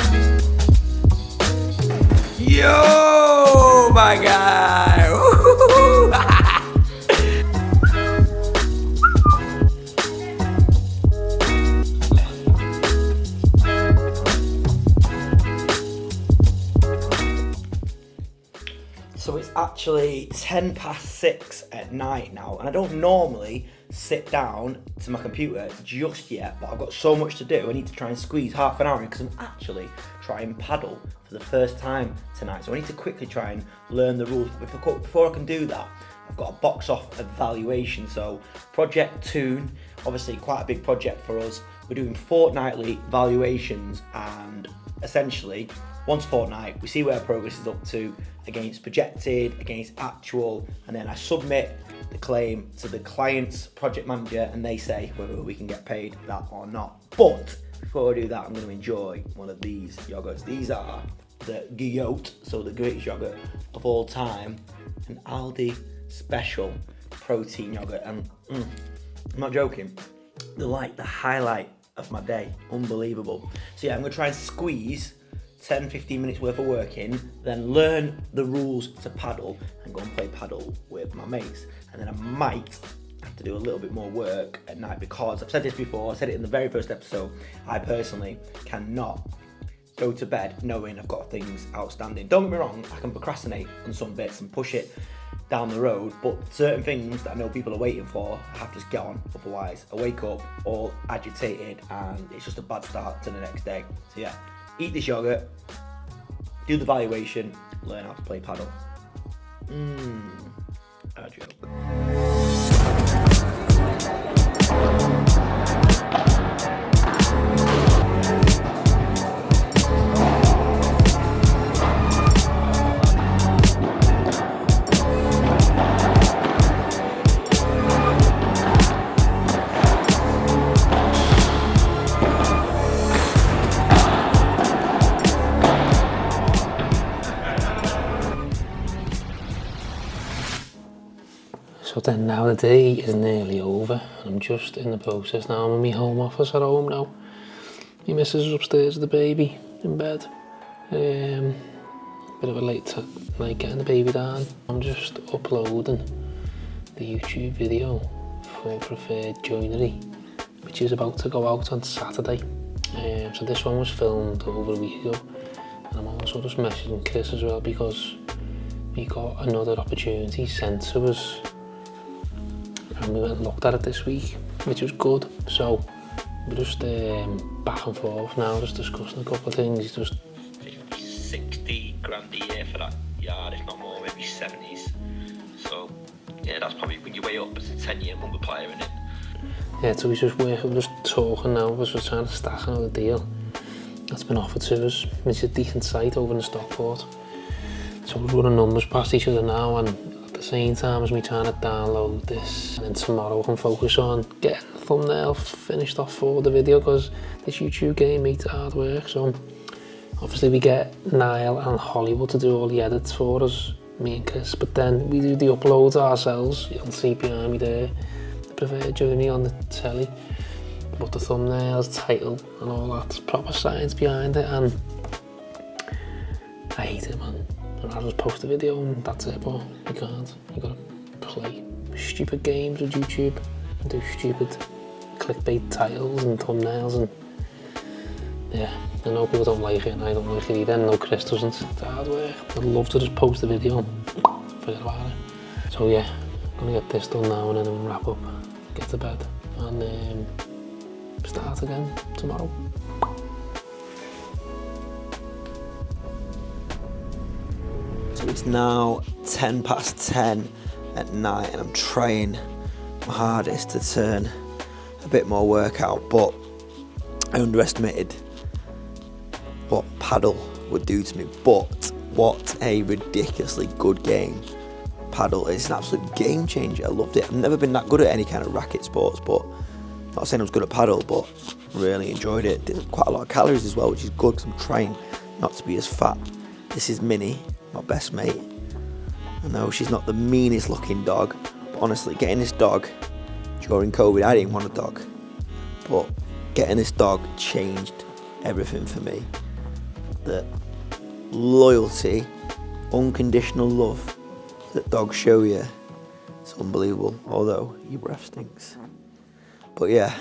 Yo, my guy! So it's actually 6:10 at night now, and I don't normally sit down to my computer just yet, but I've got so much to do. I need to try and squeeze half an hour in because I'm actually trying paddle for the first time tonight. So I need to quickly try and learn the rules. But before I can do that, I've got to box off a valuation. So Project Toon, obviously quite a big project for us. We're doing fortnightly valuations, and essentially once a fortnight we see where progress is up to against projected, against actual, and then I submit the claim to the client's project manager and they say whether we can get paid that or not. But before I do that, I'm going to enjoy one of these yogurts. These are the 𝗕𝗨𝗘𝗔𝗧, so the greatest yogurt of all time, an Aldi special protein yogurt, and I'm not joking, they're like the highlight of my day. Unbelievable. So yeah, I'm going to try and squeeze 10-15 minutes worth of work in, then learn the rules to paddle and go and play paddle with my mates. And then I might have to do a little bit more work at night because I've said this before, I said it in the very first episode, I personally cannot go to bed knowing I've got things outstanding. Don't get me wrong, I can procrastinate on some bits and push it down the road, but certain things that I know people are waiting for, I have to just get on, otherwise I wake up all agitated and it's just a bad start to the next day. So yeah, eat this yogurt, do the valuation, learn how to play paddle. A joke. But then now the day is nearly over and I'm just in the process now. I'm in my home office at home now. My missus is upstairs with the baby in bed. Bit of a late night getting the baby down. I'm just uploading the YouTube video for Preferred Joinery, which is about to go out on Saturday. So this one was filmed over a week ago. And I'm also just messaging Chris as well because we got another opportunity sent to us. And we went and looked at it this week, which was good. So we're just back and forth now, just discussing a couple of things. Just 60 grand a year for that yard, if not more, maybe 70s. So yeah, that's probably when you weigh up as a 10-year multiplier in it. Yeah, so we're just talking now, because we're trying to stack another deal that's been offered to us. It's a decent site over in Stockport. So we're running numbers past each other now, and at the same time as me trying to download this, and then tomorrow I can focus on getting the thumbnail finished off for the video, because this YouTube game makes hard work. So obviously we get Niall and Hollywood to do all the edits for us, me and Chris, but then we do the uploads ourselves. You'll see behind me there the Preferred Journey on the telly, but the thumbnails, title and all that proper science behind it, and I hate it, man. And I'll just post a video and that's it, but you can't. You gotta play stupid games with YouTube and do stupid clickbait titles and thumbnails, and yeah, I know people don't like it and I don't like it either. No, Chris doesn't. It's hard work. I'd love to just post a video and forget about it. So yeah, I'm gonna get this done now and then I'm wrap up, get to bed, and start again tomorrow. So it's now 10 past 10 at night and I'm trying my hardest to turn a bit more work out, but I underestimated what paddle would do to me. But what a ridiculously good game paddle is. An absolute game changer. I loved it. I've never been that good at any kind of racket sports, but I'm not saying I was good at paddle, but really enjoyed it. Did quite a lot of calories as well, which is good because I'm trying not to be as fat. This is Minnie, my best mate. I know she's not the meanest looking dog, but honestly, getting this dog during COVID, I didn't want a dog, but getting this dog changed everything for me. The loyalty, unconditional love that dogs show you, it's unbelievable, although your breath stinks. But yeah,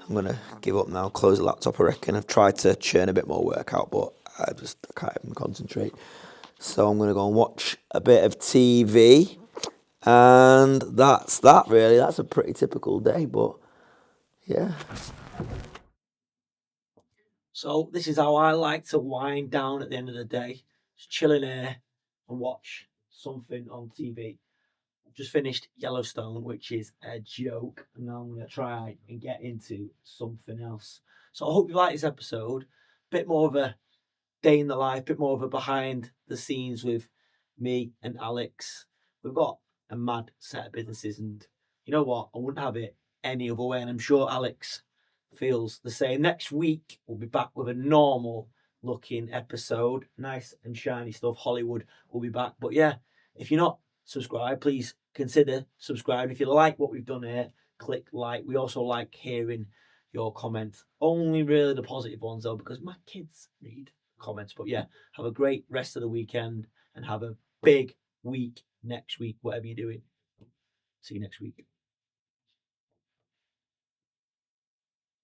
I'm gonna give up now, close the laptop I reckon. I've tried to churn a bit more work out, but I can't even concentrate. So I'm gonna go and watch a bit of TV, and that's that really. That's a pretty typical day, but yeah. So this is how I like to wind down at the end of the day. Just chilling here and watch something on TV. I've just finished Yellowstone, which is a joke, and now I'm going to try and get into something else. So I hope you like this episode. Bit more of a day in the life, bit more of a behind the scenes with me and Alex. We've got a mad set of businesses, and you know what? I wouldn't have it any other way, and I'm sure Alex feels the same. Next week, we'll be back with a normal looking episode. Nice and shiny stuff. Hollywood will be back. But yeah, if you're not subscribed, please consider subscribing. If you like what we've done here, click like. We also like hearing your comments. Only really the positive ones though, because my kids read comments. But yeah, have a great rest of the weekend and have a big week next week, whatever you're doing. See you next week.